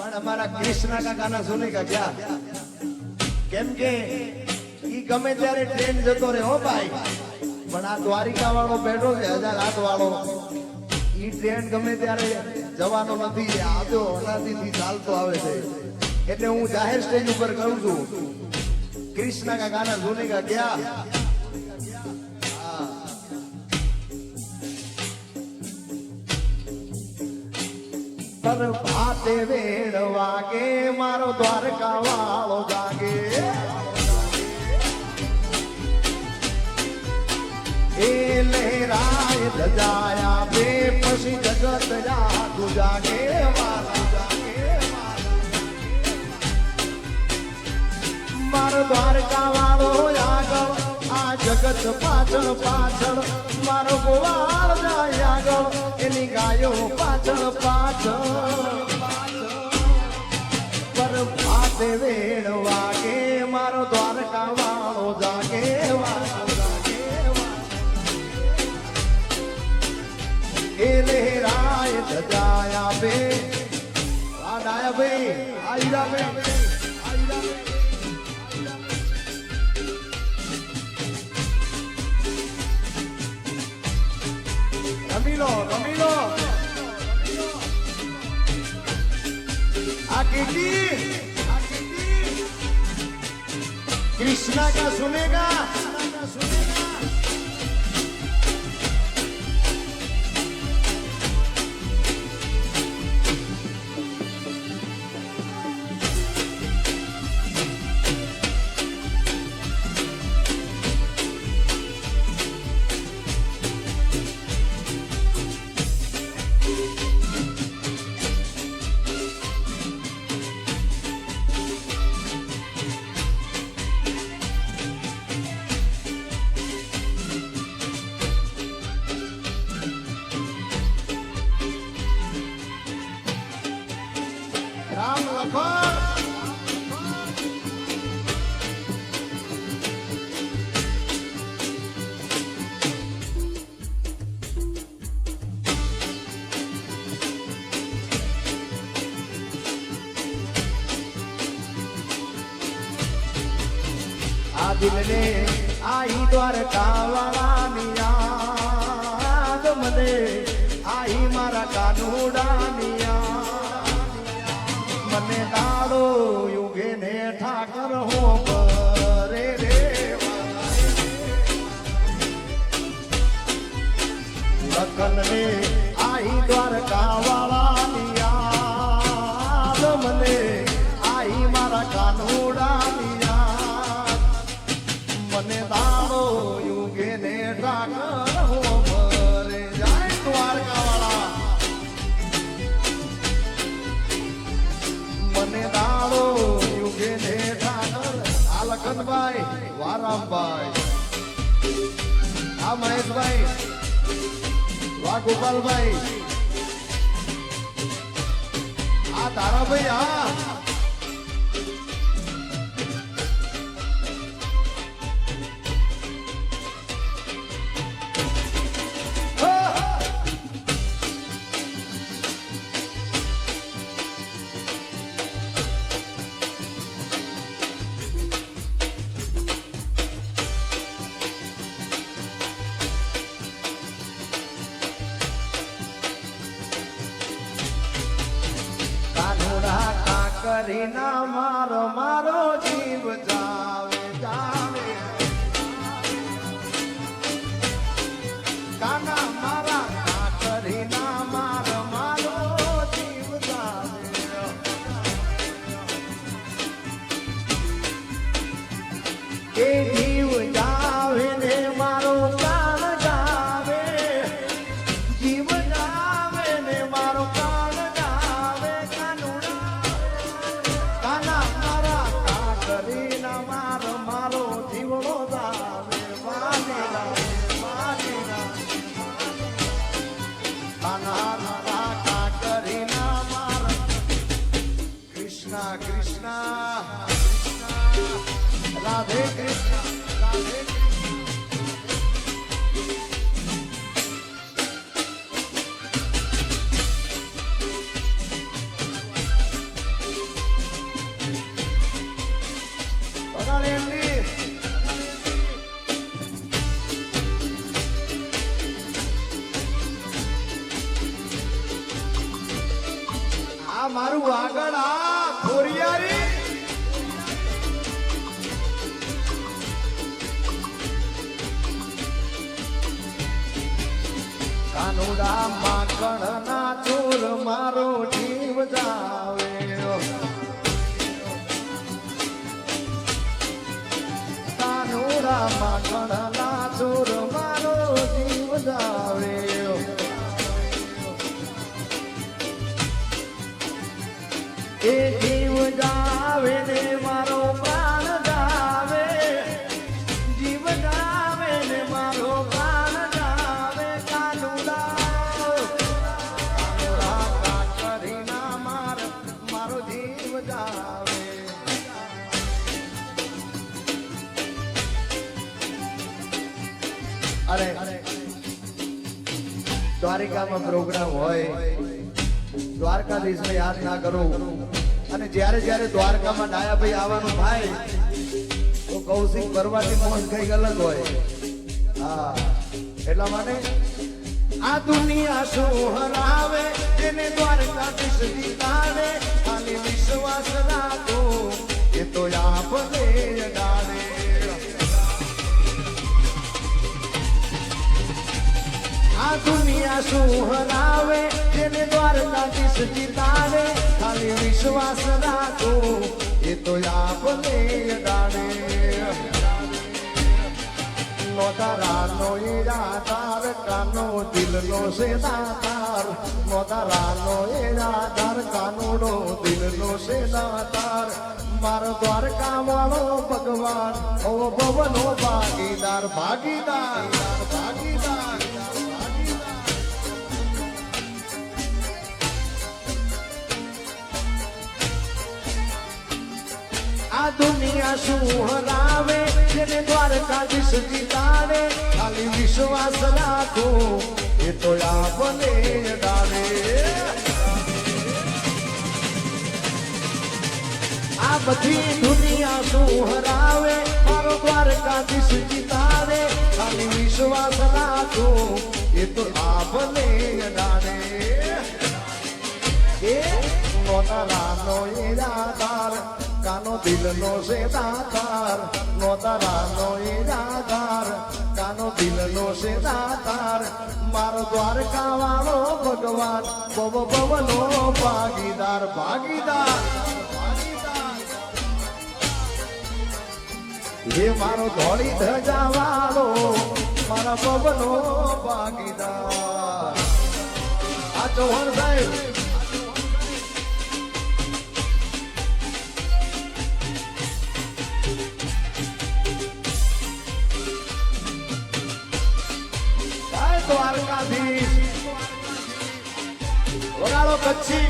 પણ અમારા કૃષ્ણ કાકાના સુનિકા ગયા કેમ કે ઈ ગમે ત્યારે ટ્રેન જતો રહે હો ભાઈ, પણ આ દ્વારિકા વાળો બેઠો છે 1008 વાળો, ઈ ટ્રેન ગમે ત્યારે જવાનો નથી, આ તો અનાદિથી ચાલતો આવે છે. એટલે હું જાહેર સ્ટેજ ઉપર કરું છું, કૃષ્ણ કાકાના સુનિકા ગયા. ભાતે વેણ વાગે મારો દ્વારકા વાળો જાગે, એ લહેરાય ધજાયા બે પછી જગત જાગુ જાગે વાલા જાગે. મારો દ્વારકા વાળો આગળ, આ જગત પાછળ પાછળ, મારો ગોવાળ જાય આગળ, એની ગાયો પાછળ પાછળ. પર ભાતે વેણ વાગે મારો દ્વારકા વાળો જાગે વાળો જાગે. એ લહેરાય ધજાયા બે આ ડાયા ભાઈ આઈરા ભાઈ રમીલો રમીલો आ कृष्णा का सुनेगा. राम लखन आ दिल ने आई द्वारका वाला याद मने आई मारा कानूड़ा મને દાડો યુગે ને ઠાકર હો કરે રે લખન ને આઈ દ્વારકા વાળા યાદ મને આઈ મારા કાનોડા યાદ. મને દાડો યુગે ને ઠાકર હો કરે જાય દ્વારકા વાળા. મને દાડો યુગે ને ઠાકર. આ લખનભાઈ વારામભાઈ, આ મહેશભાઈ, વા ગોપાલભાઈ, આ તારાભાઈ, આ કરીના મારો મારો જીવ જાવે જાવે, કાના મારા કરીના મારો મારો જીવ જાવે. એ જીવ જાવે ને મારો કાન જાવે, જીવ જાવે ને મારો કાન જાવે. કાના મારા કાકરીના મારો મારો જીવડો જાવે વાલીના વાલીના. કાના મારા કાકરીના મારા કૃષ્ણ કૃષ્ણ રાધે કૃષ્ણ રાધે કૃષ્ણ. આ મારું આગળ આ ખોરિયારી કાનુડા માકડ ના ચોર મારો જીવ જાવે કાનુડા માકડ ના ચોર મારો જીવ જાવે એ જીવ જાવે ને મારો પ્રાણ જાવે જીવ જાવે ને મારો પ્રાણ જાવે કાનુડા કાકરી ના મારો જીવ જાવે અરે દ્વારિકામાં પ્રોગ્રામ હોય દ્વારકાધીશ ને યાદ ના કરું અને જ્યારે જ્યારે દ્વારકામાં ડાયાભાઈ આવવાનું થાય તો કૌશિક ભરવાથી મોજ કઈક અલગ હોય હા એટલા માટે આ દુનિયા શું હરાવે એને દ્વારકાધીશ જીતાડે ખાલી વિશ્વાસ રાખો એ તો આપને ડાળે આ દુનિયા શું હરાવે જેને દ્વારકાધીશ જીતાડે ખાલી વિશ્વાસ રાખો એ તો આપને ડાળે નો તારાનો ઈરાદાર કાનો દિલનો છે દાતાર નો તારાનો ઈરાદાર કાનુડો દિલનો છે દાતાર મારો દ્વારકા વાળો ભગવાન ઓ ભવનો ભાગીદાર ભાગીદાર ભાગીદાર આ દુનિયા શું હરાવે જેને દ્વારકાધીશ જીતાડે ખાલી વિશ્વાસ રાખો એ તો આપને ડાળે આ બધી દુનિયા શું હરાવે મારો દ્વારકાધીશ જીતાડે ખાલી વિશ્વાસ રાખો એ તો આપને ડાળે એ નોતારાનો ઈરાદાર કાનો દિલનો છે દાતાર નો તારાનો ઈરાદાર કાનો દિલનો છે દાતાર મારો દ્વારકા વાળો ભગવાન ભવ ભવનો ભાગીદાર ભાગીદાર હે મારો ધોળી ધજા વાળો મારા ભવનો ભાગીદાર આ ચૌહાણ સાહેબ દ્વારકાધીશ વગાડો કચ્છી